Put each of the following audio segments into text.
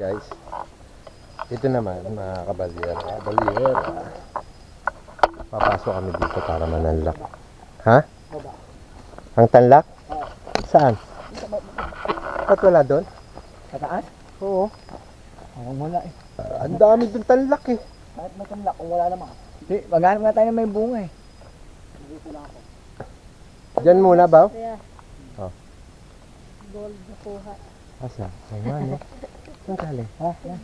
Guys, ito naman mga kabalyera, papasok kami dito para mananlak. Ha? Ang tanlak? Saan? Ba't wala doon? Sa taas? Oo. Wala eh. Ang dami doon tanlak eh. Kahit may tanlak kung wala naman. Di, maghanap nga tayo ng may bunga eh. Diyan muna ba? Kaya, Oh. gold na kuha. Asa? Ay nga no. Saan kali? Ha? Yan.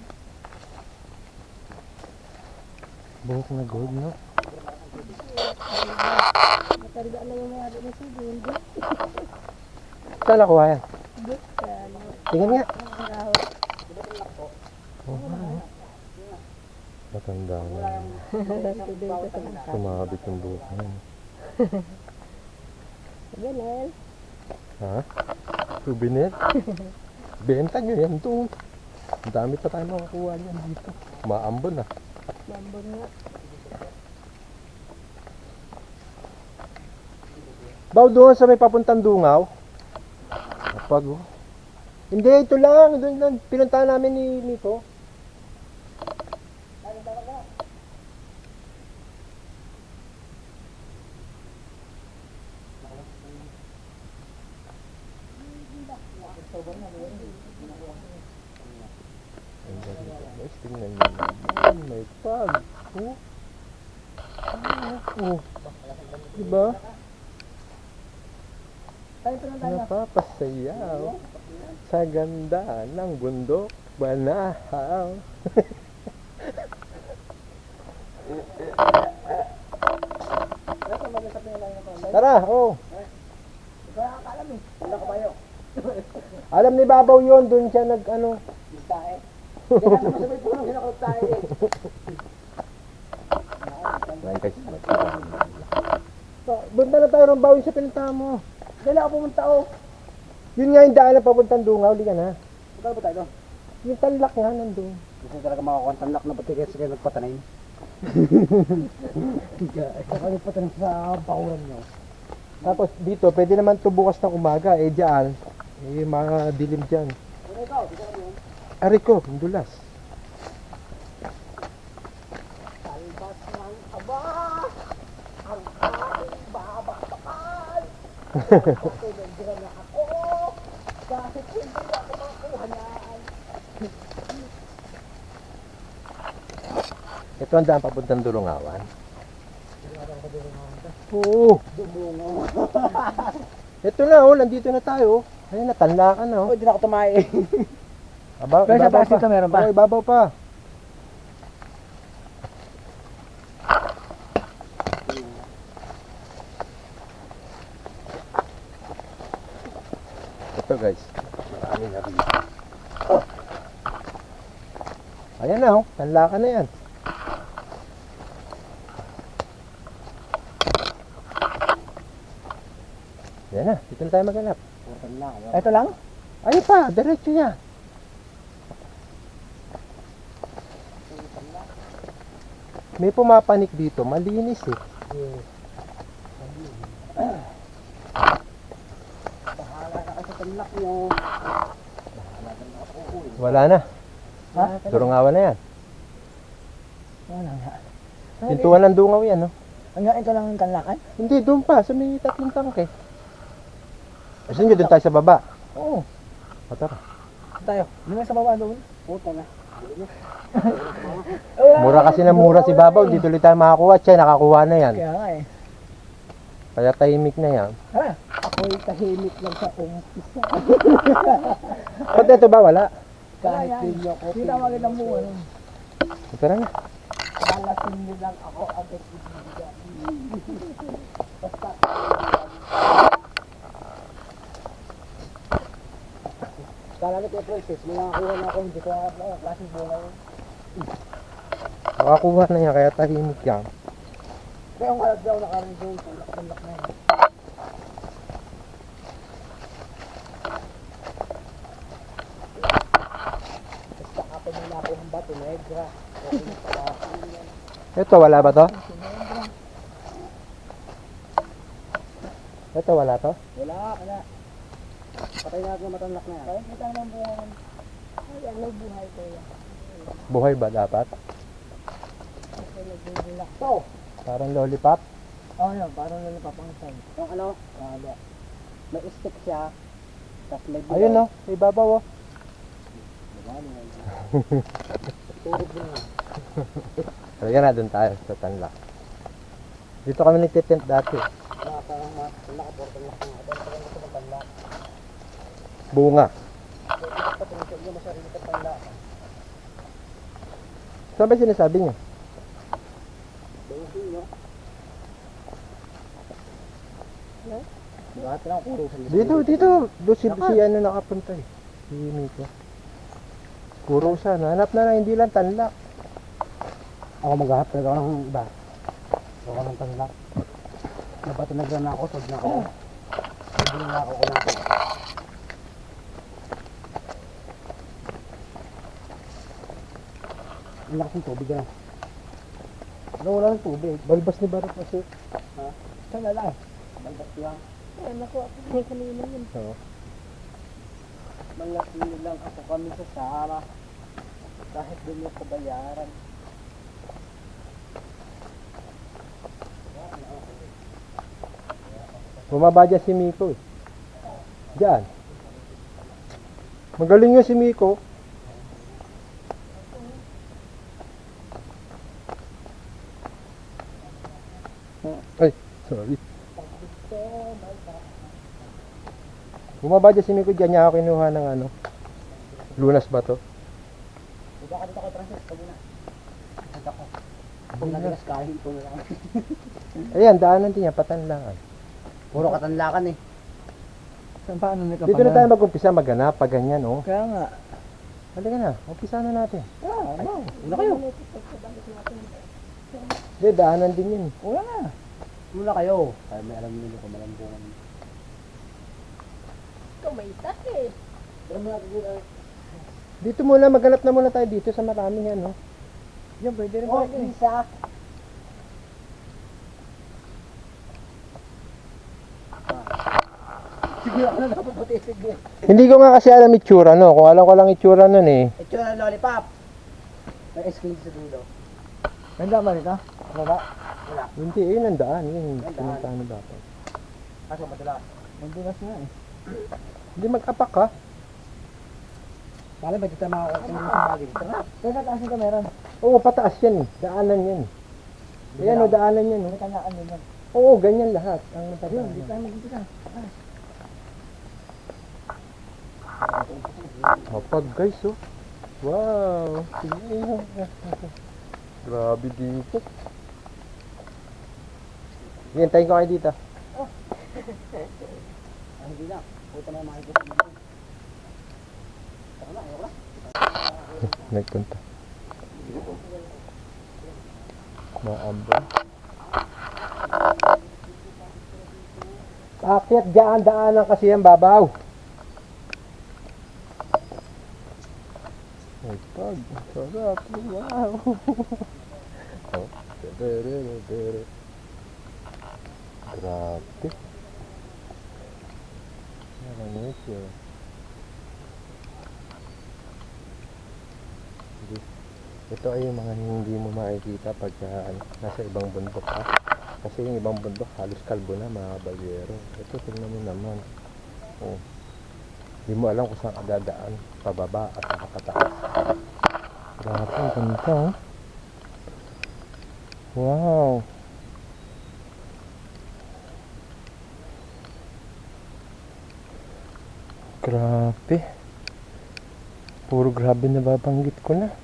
Buhok na gold no? Matanda na yung mga na sa gold. Saan nakuha yan? Kaya, Tingnan nga. ang ahot. Oh, ano? Matanda na. Sumabit yung buhok na. Ganun. Ha? Souvenir? Benta nyo yan doon. Ang dami pa tayo makakuha yan dito. Maambon ah. Mambon nga. Baw doon sa may papuntang Dungaw. Kapag oh. Hindi, ito lang. Doon lang. Pinuntahan namin ni Nico. Guys, tingnan nyo naman. May pag. Oh. Oh. Diba? Napapasayaw sa ganda ng bundok Banahaw. Tara, oh. Alam ni Babaw yon, doon siya nag ano. Bunta na tayo ng Bawi sa pinuntahan mo. Dali ako pumunta oh. Yun nga yung daan na papuntang Dungaw, di ka na. Magkano ba tayo doon? Yung tanlak nga nandun. Gusto talaga makakuha ng tanlak na pati kaya nagpatanay. Ikaw nagpatanay sa bakuran nyo. Tapos dito, pwede naman ito bukas ng umaga. Eh dyan, eh mga dilim dyan. Ano ikaw? Di ka yun? Ari ko, dulas. Talbas ng aba! Ang aking babakbakan! Ako nandiyan na ako! Kahit hindi ako makuha yan! Ito ang daan papuntang Dulungawan. Oo. Dumungaw. Ito na oh, nandito na tayo. Ayun na, tanlakan na oh. Hindi na ako tumae. Ibabaw Pero sa taas dito meron pa? Oo, ibabaw pa. Ito guys, marami na rin. Ayan na oh, tanlakan na yan. Yan na, dito na tayo maghanap. Ito lang? Ayun pa, diretso yan. May pumapanik dito, malinis eh. Bahala na kasi tanlak nyo. Wala na, Ha? Durungawan na yan. Wala nga. Pintuan ng Dungaw yan, no? Hanggang ito lang ang tanlakan? Hindi, doon pa, sa may tatlong tangke. Gusto nyo doon tayo sa baba? Oo. O tara. Tayo. Hindi sa baba doon. Puta na. Mura kasi na mura si Babaw, dito ulit tayo makakuha. Siya, nakakuha na yan. Kaya nga eh. Kaya tahimik na yan. Ha? Ako'y tahimik lang sa umpisa. Ba't ito ba, wala? Kahit hindi ako. Hindi na magandang buwan. Tara na. Lalasin niyo lang ako agad ibigay. Basta. Kala ni Kuya Francis, may nakakuha na ako, hindi ko na klaseng bunga yun. Nakakuha na yan, kaya tahimik yan. Kaya ang alag daw nakaroon doon, tulak na yun. Basta kapag may nakuha ang bato, negra. Ito, wala ba to? Ito, wala to? Wala. Patay na ako matanlak na yan. Kahit matang ng bunga. Ay, ano buhay ko yan. Buhay ba dapat? Kasi nagbubulak. Ito. Parang lollipop? Oh, yun. Parang nalipapangsan. Yung ano? May stick siya. Tapos may Ayun no, sa ibabaw oh. Turog din nga. Talaga na doon tayo sa Tanlac. Dito kami nagtitent dati. Parang nakaporta na nga. Parang gusto ng panla. Bunga. Patungkol niya masarili ka panla. Saan ba sinasabi niyo? Bawin nyo. No? Lahat lang kuro sa Dito. Doon si ano nakapunta eh. Si Miko. Puro siya. Hanap na lang, hindi lang Tanlac. Ako maghahap talaga ako ng iba. Ako ng panla. Napatunag na ako. Sod na ako. Hindi na ako kunakot. Ang lakas ng tubig na. Ano wala ng tubig? Balbas ni Barok kasi. Ha? Saan na lang? Balbas lang. Ay, nakuha ko na kanina yun. Oo. Malaki lang ako kami sa Sahara. Kahit doon yung kabayaran. Bumaba dyan si Miko eh. Diyan. Magaling yun si Miko. Ay, sorry. Bumaba dyan si Miko, dyan niya ako kinuha ng ano. Lunas ba to? Baba ka dito kay Francis. Pag na. Punta ko. Kung natigas kahin ko na lang. Ayan, daanan din niya, Patanlakan. Puro katanlakan eh. Saan paano nito? Dito na tayo mag-umpisa maghanap, pag ganyan oh. Kaya nga. Halika na, umpisa na natin. Ano? Una kayo. Hindi, daanan din yun. Una na. Una kayo. Ay, may alam nyo ko malambungan. Ikaw may takit. Pero mo natin dito. Dito muna, maghanap na muna tayo dito sa maraming ano. Yan, pwede rin pwede. Isa. Sige, ano dapat pati sige. Hindi ko nga kasi alam itsura no. Kung alam ko lang itsura nun eh. Ito na lollipop. May ice cream sa dulo. Ganda ba nito? Wala. Wala. Hindi, yun ang daan. Yun, Ang daan. pinuntahan ni dapat. Kaso madalas. Madalas nga eh. Hindi mag-apak ka. Kala ba dito makakasin sa bagay? Tara. Pero taas nito meron. Oo, pataas yan eh. Daanan yan eh. Ayan o, daanan yan May oh. kanaan din yan. Oo, ganyan lahat. Ang Yun, matataan. dito tayo mag-umpisa. Mapag guys oh. Wow. Tingnan mo. Grabe dito. Hintayin ko kayo dito. Ay, hindi na. Puta na yung makikita mo. Tara na, ayoko na. Nagpunta. Maambon. Akyat dyan, daanan kasi yan, babaw. Ay, pag. Sarap. Wow. Oh, dere. Grabe. Ano ito? Ito ay yung mga hindi mo makikita pag nasa ibang bundok ka. Kasi yung ibang bundok halos kalbo na mga bagyero. Ito tingnan mo naman. Oh. Hindi mo alam kung saan ka dadaan. Pababa at nakapataas. Grabe, ang ganda oh. Wow. Grabe. Puro grabe na babanggit ko na.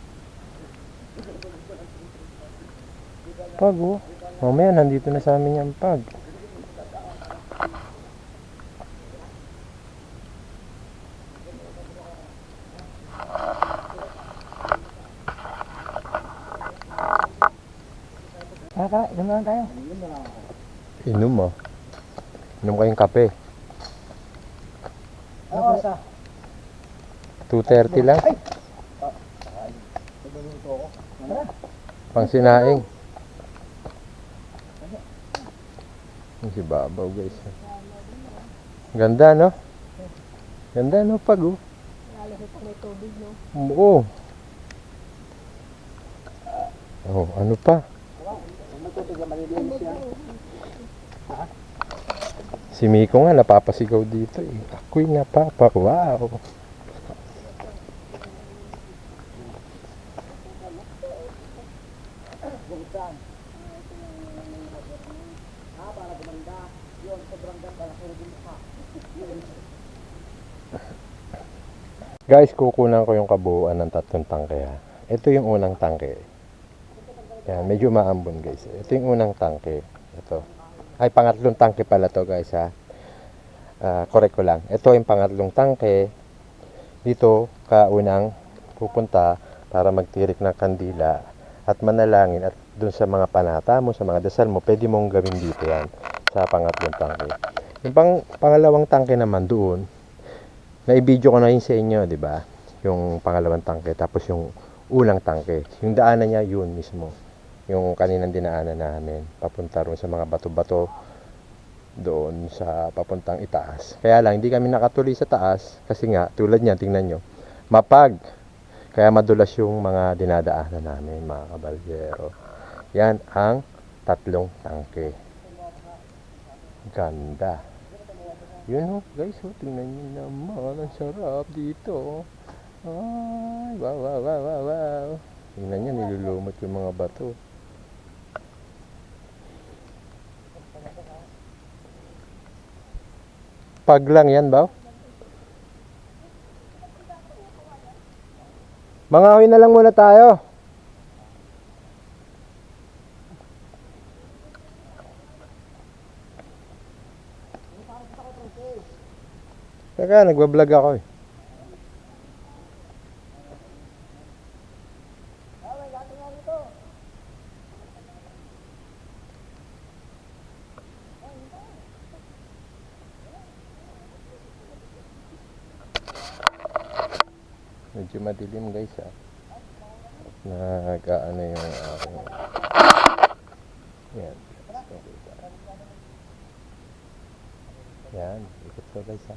Pag oh. Mamaya nandito na sa amin yung pag. Kaka, inom na lang tayo. Inom ah. Inom kayong kape. Oo, sa. 2:30 lang. Pang sinaing. Yung si Babaw guys. Ganda no? Ganda no pag oh. Bakit may tubig, no? Oo. Oh, ano pa? Ano to, tiga malilinis yan. Si Miko nga napapasigaw dito eh. Ako'y wow. Bungsan. Para gumanda. Yun, sobrang ganda. Pero di mukha. Guys, kukunan ko yung kabuuan ng 3 tangke ha. Ito yung unang tangke. Yan, medyo maambon guys. Ito yung unang tangke. Ito. Ay, pangatlong tangke pala to guys ha. Correct ko lang. Ito yung pangatlong tangke. Dito, kaunang pupunta para magtirik ng kandila at manalangin at dun sa mga panata mo, sa mga dasal mo, pwede mong gawin dito yan sa pangatlong tangke. Yung pangalawang tangke naman doon, na-video ko na yun sa inyo, di ba? Yung pangalawang tangke, tapos yung unang tangke. Yung daanan niya, yun mismo. Yung kaninang dinaanan namin, papunta ron sa mga bato-bato doon sa papuntang itaas. Kaya lang, hindi kami nakatuloy sa taas kasi nga, tulad niyan, tingnan nyo, mapag. Kaya madulas yung mga dinadaanan namin, mga kabalyero. Yan ang 3 tangke. Ganda. Yun ho, guys, ho, tingnan nyo naman, ang sarap dito. Ay, wow, wow, wow, wow, wow. Tingnan nyo, nilulumot yung mga bato. Pag lang yan, ba? Mangahoy na lang muna tayo. Teka, nagbablog ako eh. Medyo madilim guys ha. Nag-ano yung aking yan. Yan, ikot ko guys ha.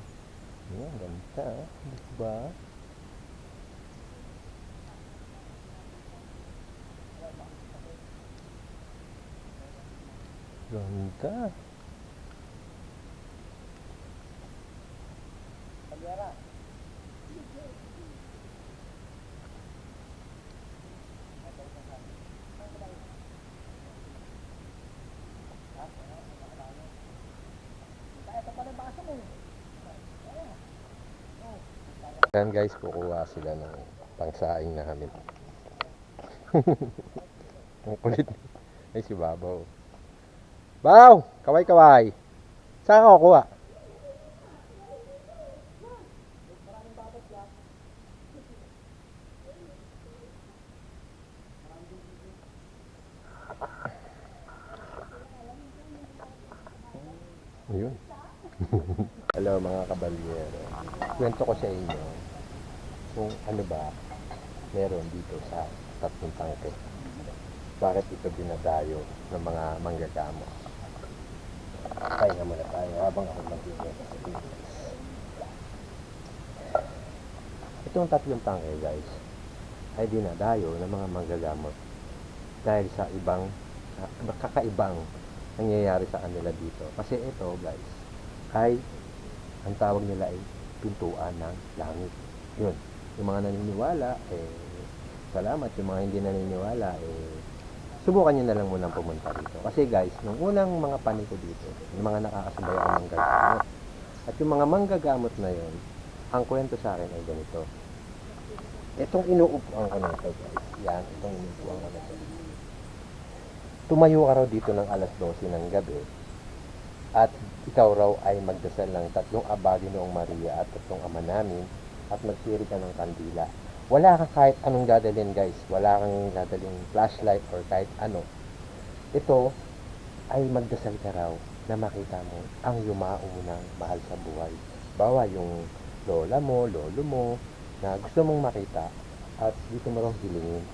Yan, ganda ha. Diba? Ganda. Yan guys, kukuha sila ng pangsaing namin. Ang kulit. Ay si Babaw. Baw! Kaway-kaway! Saan ka kukuha? Ayun. Hello mga kabalyero. Kwento ko sa inyo kung ano ba meron dito sa 3 tangke. Bakit ito dinadayo ng mga manggagamo? Kaya muna tayo habang ako mag-iingat sa Pilipinas. Itong 3 tangke guys ay dinadayo ng mga manggagamot dahil sa ibang kakaibang nangyayari sa kanila dito. Kasi ito guys ay ang tawag nila ay pintuan ng langit. Yun. Yung mga naniniwala, salamat. Yung mga hindi naniniwala, subukan nyo na lang munang pumunta dito. Kasi guys, nung unang mga paniko dito, yung mga nakakasabay ang manggagamot. At yung mga manggagamot na yun, ang kwento sa akin ay ganito. Itong inuupuan ko na ito guys. Yan, itong inuupuan ko na ito. Tumayo ka raw dito ng alas 12 ng gabi at ikaw raw ay magdasal ng 3 Aba Ginoong Maria at 3 Ama Namin at magtiri ka ng kandila. Wala kang kahit anong dadalhin guys. Wala kang dadalhin flashlight or kahit ano. Ito ay magdasal ka raw na makita mo ang yumao ng mahal sa buhay. Bawa yung lola mo, lolo mo na gusto mong makita at dito mo raw hilingin.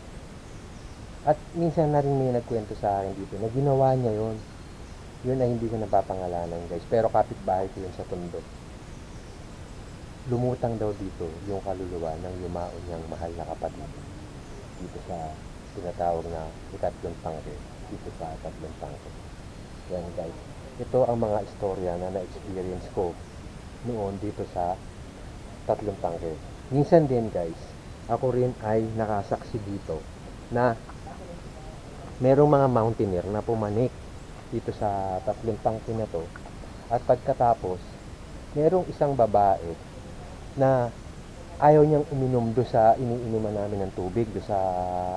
At minsan na rin may nagkwento sa akin dito na ginawa niya yon. Yun ay hindi ko napapangalanan guys. Pero kapitbahay ko yun sa Tondo. lumutang daw dito yung kaluluwa ng yumao niyang mahal na kapatid dito sa tinatawag na ikatlong tangke, dito sa tatlong tangke. Yan guys, ito ang mga istorya na na-experience ko noon dito sa tatlong tangke. Minsan din guys, ako rin ay nakasaksi dito na merong mga mountaineer na pumanik dito sa tatlong tangke na to, at pagkatapos merong isang babae na ayaw niyang uminom do sa iniinuman namin ng tubig do sa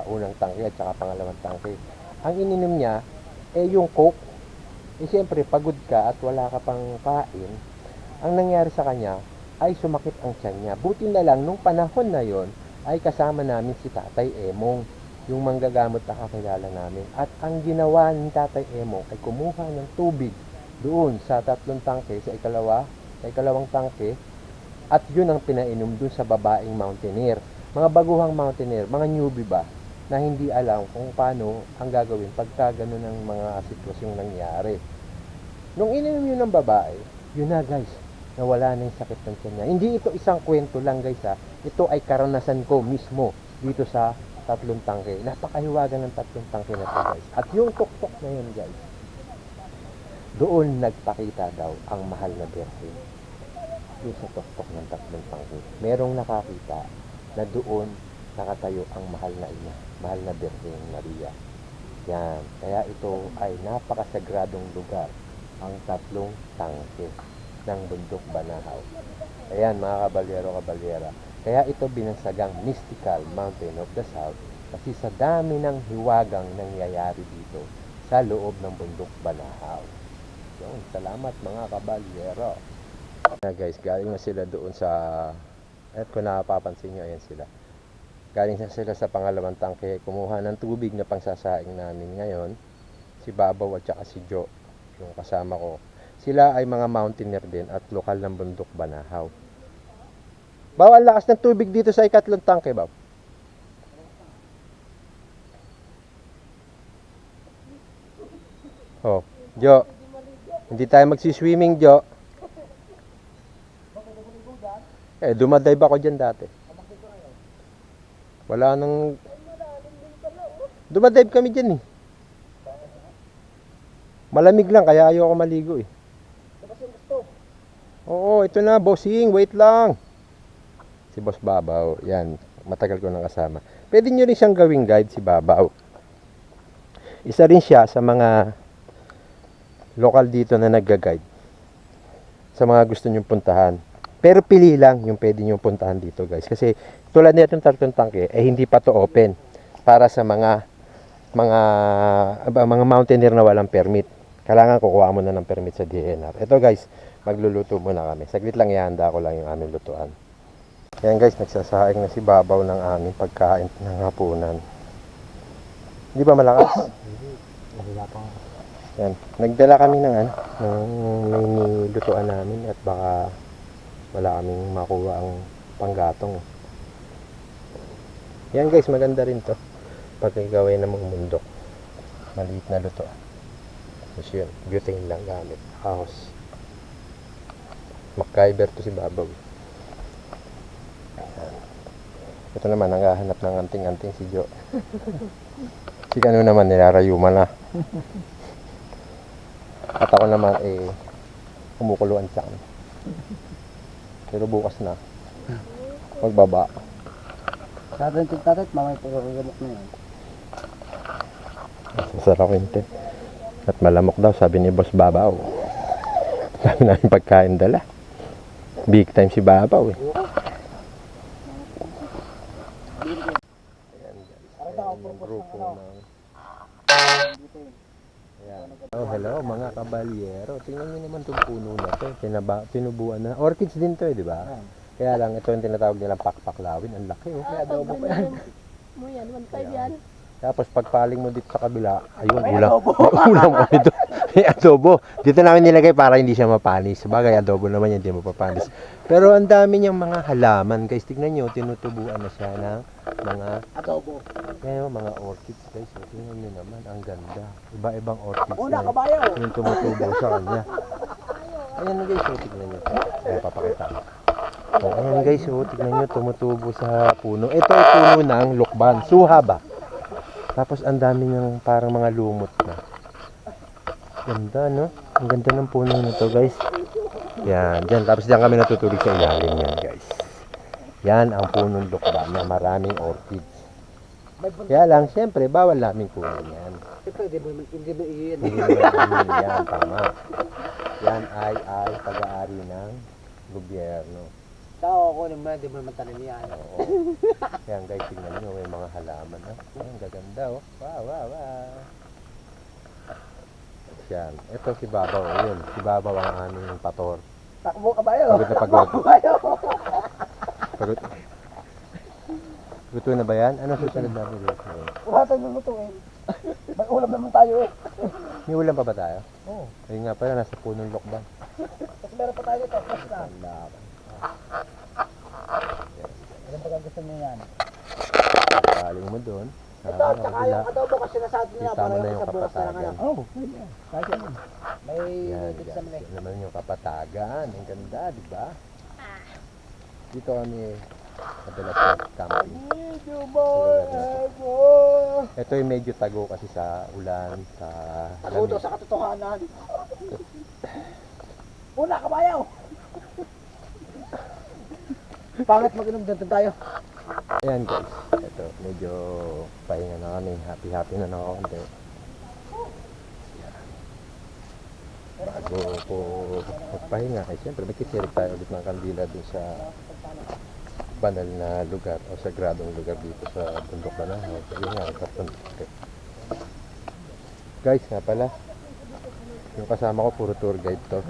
unang tangke at saka pangalawang tangke. Ang ininom niya yung coke. Siyempre pagod ka at wala ka pang kain, ang nangyari sa kanya ay sumakit ang tiyan niya. Buti na lang nung panahon na yon ay kasama namin si Tatay Emong, yung manggagamot na kakilala namin. At ang ginawa ni Tatay Emong ay kumuha ng tubig doon sa tatlong tangke, sa ikalawang tangke, at yun ang pinainom doon sa babaeng mountaineer. Mga baguhang mountaineer, mga newbie ba, na hindi alam kung paano ang gagawin pagka ganun ang mga sitwasyong nangyari. Nung ininom yun ng babae, yun na guys, nawala na yung sakit ng tiyan niya. Hindi ito isang kwento lang guys ha. Ito ay karanasan ko mismo dito sa tatlong tangke. Napakahiwagan ng tatlong tangke na ito guys. At yung tuktok na yun guys, doon nagpakita daw ang mahal na birhen. Doon sa tuktok ng tatlong tangke. Merong nakakita na doon nakatayo ang mahal na ina, mahal na Birhen Maria. Yan. Kaya ito ay napakasagradong lugar, ang tatlong tangke ng bundok Banahaw. Ayan mga kabalyero-kabalyera. Kaya ito binansagang mystical mountain of the south kasi sa dami ng hiwagang nangyayari dito sa loob ng bundok Banahaw. Yun, salamat mga kabalyero. Guys, galing na sila doon sa, at kung napapansin nyo, ayan sila. Galing na sila sa pangalawang tangke, kumuha ng tubig na pangsasaing namin ngayon. Si Babaw at saka si Jo, yung kasama ko. Sila ay mga mountaineer din at lokal ng bundok Banahaw. Baw, ang lakas ng tubig dito sa ikatlong tangke, Baw. Oh, Jo. Hindi tayo magsiswimming, Jo. Dumadive ako dyan dati. Wala nang... Dumadive kami dyan eh. Malamig lang, kaya ayoko maligo eh. Oo, ito na, bossing. Wait lang. Si Boss Babaw. Yan, matagal ko nang kasama. Pwede nyo rin siyang gawing guide, si Babaw. Isa rin siya sa mga lokal dito na nagga-guide. Sa mga gusto nyong puntahan. Pero pili lang yung pwede nyo puntahan dito guys. Kasi tulad nitong tatlong tangke, hindi pa to open para sa mga mountaineer na walang permit. Kailangan kukuha mo na ng permit sa DNR. Ito guys, magluluto muna kami. Saglit lang ihanda ko lang yung aming lutuan. Ayan guys, nagsasaing na si Babaw ng aming pagkain ng hapunan. Hindi ba malakas? Wala pang Yan. Nagdala kami ng may lutuan namin at baka wala kaming makuha ang panggatong. Yan guys, maganda rin to pag ikaw ay namang mundok. Maliit na lutuan. Tapos yun, butane lang gamit. Ahos. MacGyver to si Babaw. Ayan. Ito naman, nanghahanap ng anting-anting si Jo. Si ano naman, nilarayuma na. At ako naman kumukuluan sa akin. Pero bukas na. Magbaba. tatat, mamay pagkagamot na yun. Masarap yun. At malamok daw, sabi ni Boss Babaw. Sabi namin pagkain dala. Big time si Babaw eh. Ayan guys. Ayan yung grupo ng... Ayan. Oh, hello mga kabalyero. Tingnan nyo naman itong puno na to. Tinubuan na. Orchids din to eh, di ba? Kaya lang, ito yung tinatawag nilang pakpaklawin. Ang laki oh. Kaya adobo pa yan. Mo yan, 1.5 yan. Tapos pagpaling mo dito sa kabila, ayun, ulam. May ulam kami doon. May adobo. Dito namin nilagay para hindi siya mapanis. Sabagay, adobo naman yan, hindi mapapanis. Pero ang dami niyang mga halaman. Guys, tignan nyo, tinutubuan na siya ng mga Adobo. kaya mga orchids guys. So, tingnan nyo naman, ang ganda. Iba-ibang orchids Una, na kabayo! yung tumutubo sa kanya. Ayan na guys, so, tignan nyo. Ayan, papakita ko. Oh, ayan guys, oh, tignan nyo, tumutubo sa puno. Ito ay puno ng lukban. Suha ba? Tapos ang dami niyang parang mga lumot na. Ganda, no? Ang ganda ng puno nito, guys. Yan, dyan. Tapos dyan kami natutulog sa ilalim yan, guys. Yan ang punong lukban na maraming orchids. Kaya lang, syempre, bawal namin kunin yan. Ito, hindi mo iyan. Hindi mo namin yan, tama. Yan ay pag-aari ng gobyerno. Tao ako naman, hindi mo naman tanim yan. Oo. Yan guys, tingnan nyo, may mga halaman. Ang gaganda, oh. Wow, wow, wow. Yan. Ito si Babaw, yun. Si Babaw ang aming pator. Takbo ka ba yun? Pagod na pagod. Bayo! Pagod. Luto na ba yan? Ano susunod namin dito? Wala tayo lulutuin. May ulam naman tayo eh. May ulam pa ba tayo? Oo. Ayun nga pala, nasa punong lokban. Tapos meron pa tayo dito. Basta. Laban. Ilan pa gusto niyo yan? Paling mo doon. Ito, tsaka yung adobo kasi nasabi nila Kita mo para na yung yung sa bukas na lang kapatagan. ano. Oo, pwede. Kahit yan. May Yan, dito yan. sa mali. Yan naman yung kapatagan. Ang ganda, di ba? Dito kami madalas camping. Medyo Ito yung medyo tago kasi sa ulan, sa Tagudo lamig. sa katotohanan. Una, kabayaw! Pangit mag-inom dyan tayo. Ayan guys, ito medyo pahinga na kami, happy na konti. Bago po magpahinga, ay siyempre magkisirik tayo ulit ng kandila dun sa banal na lugar o sagradong lugar dito sa Bundok Banahaw. Yun nga, okay. Guys, nga pala, yung kasama ko puro tour guide to.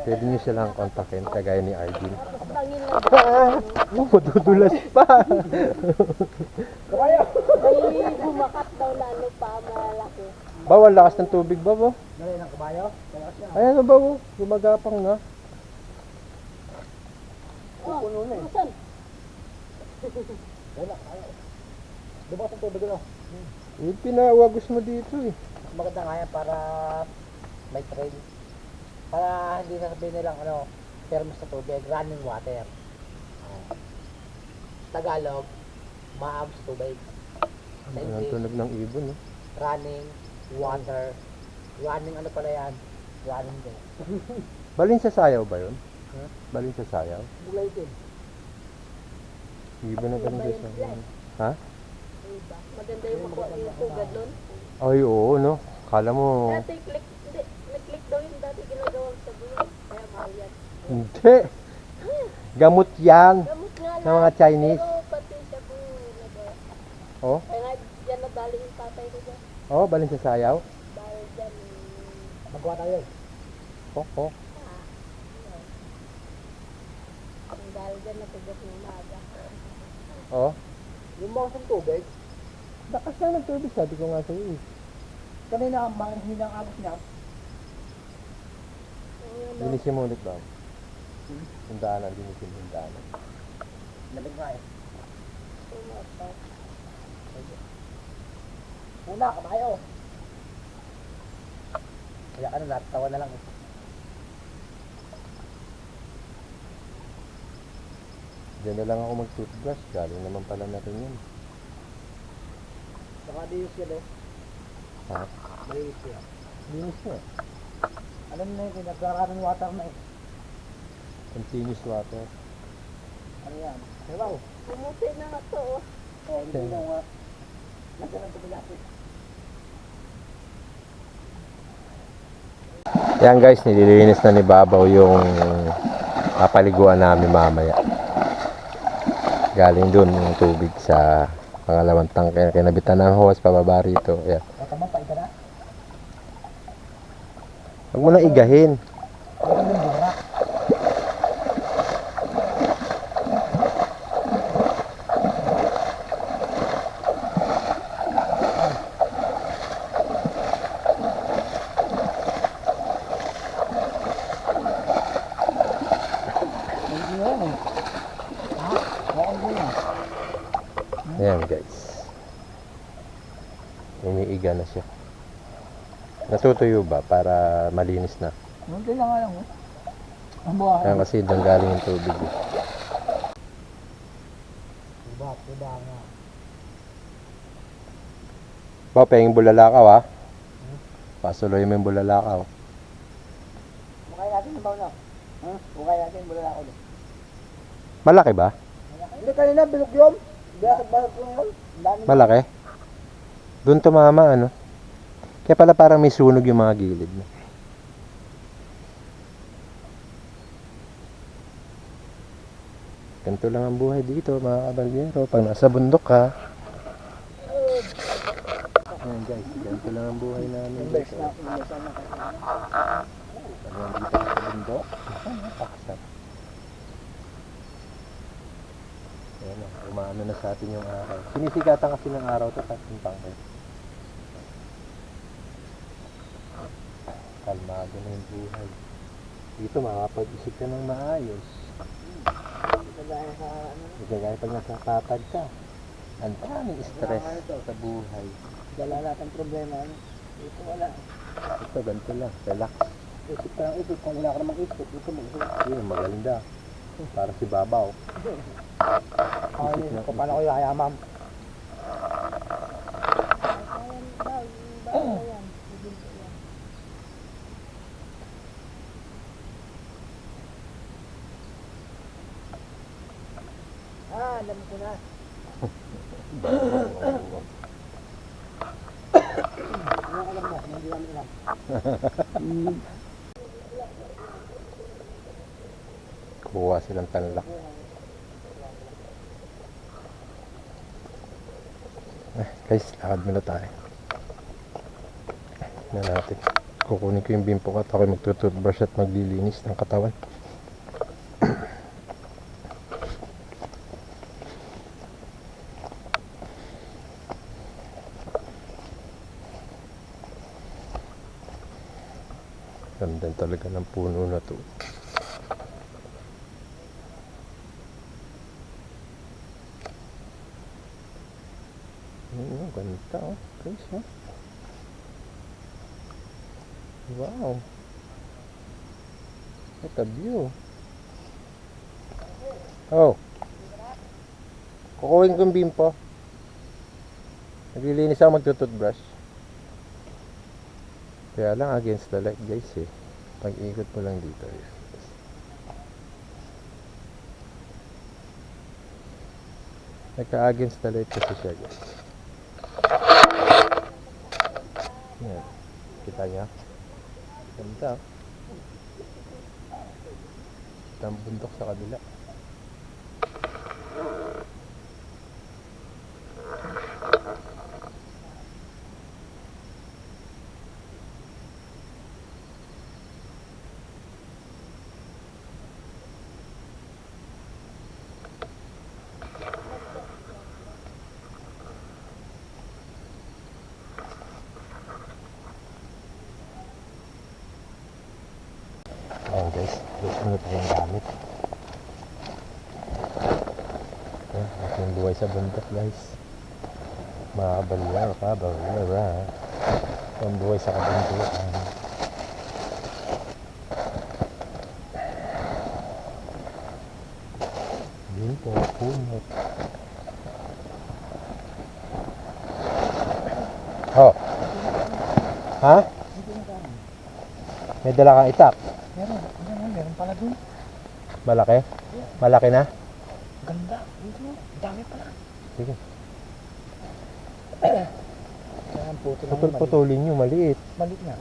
Pwede nyo silang kontakin, kagaya ni Arjun. Tangin lang. Madudulas pa! Kabayaw! May bumakat daw lalo pa malaki. Bawal lakas ng tubig ba bo? Dali ng kabayaw? Kaya siya. Ayan na ba bo? Gumagapang na. Oh, Puno na eh. nasan? Wala, kabayaw. Dumas ang tubig ano? Eh, pinawagos mo dito eh. Mas maganda nga yan para may trail. Para hindi sasabihin nilang ano, thermos sa tubig, running water. Tagalog, maab sa tubig. Sa Ang English, tunog ng ibon eh. running water. Running ano pala yan? Running din. Balin sa sayaw ba yun? Huh? Balin sa sayaw? Bulay din. Ibon na balin sa sayaw. Ha? Diba? Maganda yung makuha yung tugad nun. Ay oo no. Kala mo. Dati click, hindi, may-click daw yung dati ginagawang sabon. Kaya mahal yan. Hindi. Gamot yan. Gamot nga Ng mga Chinese. Pero pati siya po nagawa. Oh? Kaya nga yan nadali yung tatay ko dyan. Oh, balin sa sayaw? Dahil dyan, Magawa tayo. Oh. dahil dyan natugot ng umaga. Oh. Yung mga sa tubig, Lakas lang ng tubig, sabi ko nga sa'yo eh. kanina manghina ang agos niya. Linisin mo ulit ba? Yung daanan, linisin mo yung daanan. Lamig nga eh. Una, kabayo. Kaya ano, natatawa na lang eh. Diyan na lang ako mag-toothbrush. Galing naman pala na rin yun. Saka dius yan eh. Ha? Malinis yan. Linis na. Alam na yun, nagkakaroon water na eh. Continuous water. Ano yan? Hello? Pumuti na nga to. Oh. Oh, hindi na nga. Nandiyan ang tubig natin. Yan guys, nililinis na ni Babaw yung papaliguan namin mamaya. Galing dun yung tubig sa pangalawang tangke. Kinabitan ng hose pababa rito. Ayan. O, tama pa, ika na. Huwag mo na igahin. Huwag yung bura. Ayan guys. Umiiga na siya. Natutuyo ba para malinis na? Hindi na nga lang oh. Ang buhay. Kaya kasi doon galing yung tubig. Eh. Diba nga. Ba, pahing bulalakaw ha? Pasuloy mo yung bulalakaw. Bukay natin yung baon na. Bukay natin yung bulala ako. Malaki ba? Hindi kanina, bilog yun. Basag ko yun. Malaki? Doon tumama ano? Kaya pala parang may sunog yung mga gilid mo. Ganito lang ang buhay dito mga kabalyero. Pag nasa bundok ka. Ayan guys, ganito lang ang buhay namin dito. Pag nandito ka sa bundok, paksat. Ayan na, umano na sa atin yung araw. Sinisikatan kasi ng araw ito sa ating pangkay. Kalmado na yung buhay. Dito makapag-isip ka ng maayos. Hindi gaya pag nasakatag ka. Ang daming stress sa buhay. Wala lahat ang problema. Ito wala. Ito, ganito lang. Relax. Isip ka lang isip. Kung wala ka namang isip, ito mag-isip. Yun, maganda. Para si Babaw. Ay, kung paano ko yayaman. Alam ko na. Alam mo, hindi namin alam. Kuha silang tanlak. Guys, lakad muna tayo. Na natin. Kukunin ko yung bimpo ko at ako magtututbrush at maglilinis ng katawan. Ganda talaga ng puno na to. Ganda oh. Guys, oh. Wow. What a view. Oh. Kukuhin ko yung bimpo. Naglilinis ako magtututbrush. Kaya lang against the light guys eh. Pag-ikot mo lang dito. Yan. Nagka-against the light kasi siya guys. Yan. Kita niya? Ganda. Kita ang bundok sa kabila. Ayan guys, gusto muna tayong gamit. Ayan, ating buhay sa bundok guys. Mabalyar ka, balyara. Ang buhay sa kabundukan. Dito, punot. Oh. Ha? May dala kang itak. Meron pala dun. Malaki? Malaki na? Ganda. Dito, dami pala. Sige. Kaya ang puto lang. Putol-putulin nyo, maliit. Malit nga.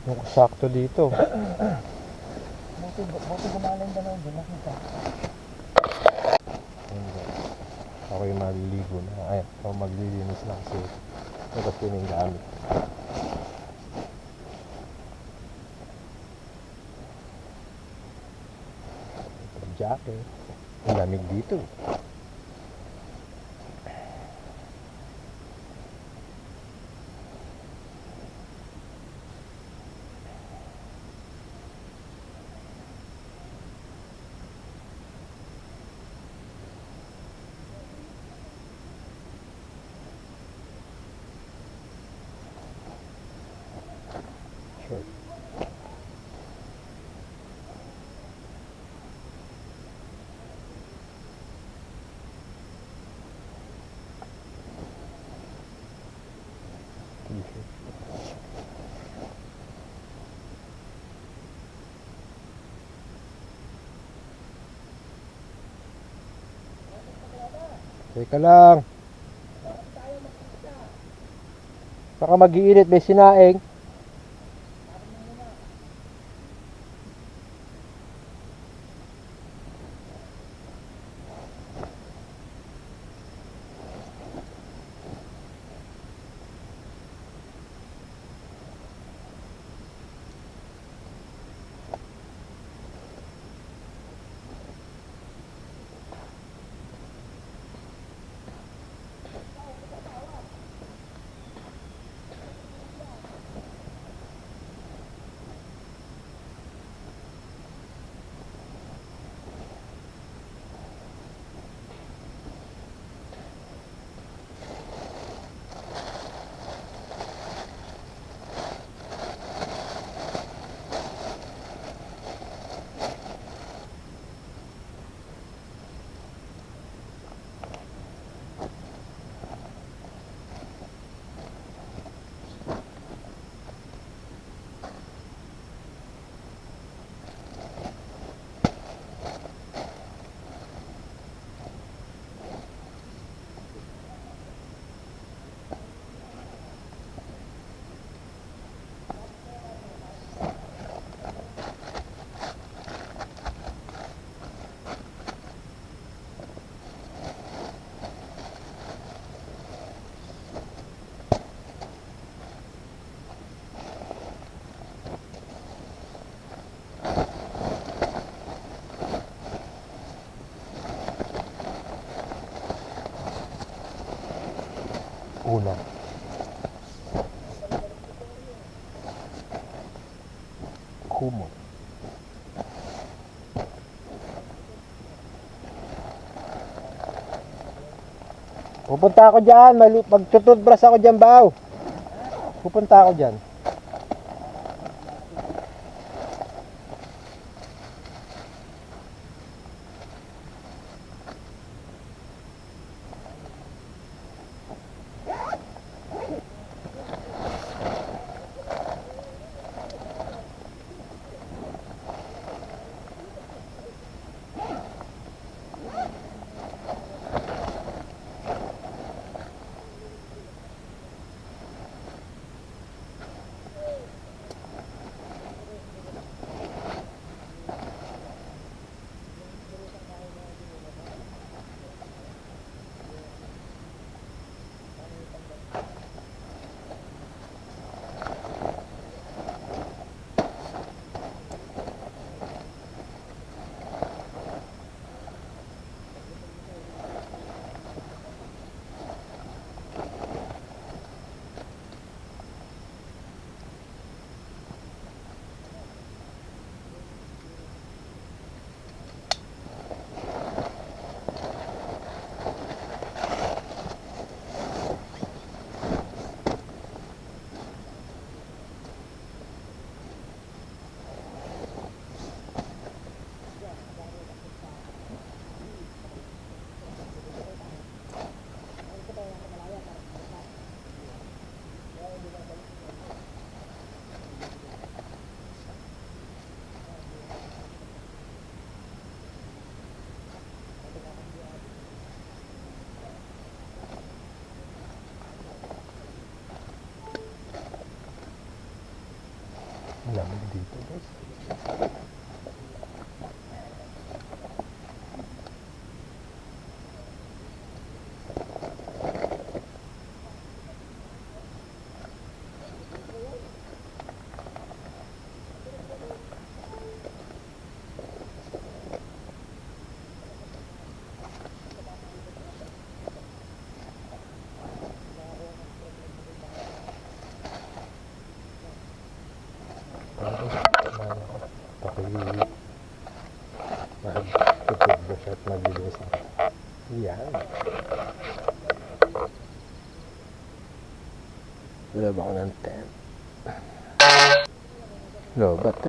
Yung sakto dito. Buti gumalang dalaw dun. Nakita. Ako yung maliligo na. Ay, ako maglilinis lang kasi ito kasi yung gamit. Jacket. Ang lamig dito. Sure. gising. Teka lang. Baka mag-iinit, may sinaing. Una. Kumot. Pupunta ako dyan, magtututbrush ako dyan, baw. Pupunta ako dyan. Lamig dito, guys. Mag-tutubos at maglinis. Yan. Wala ba ako ng tent? Lobat.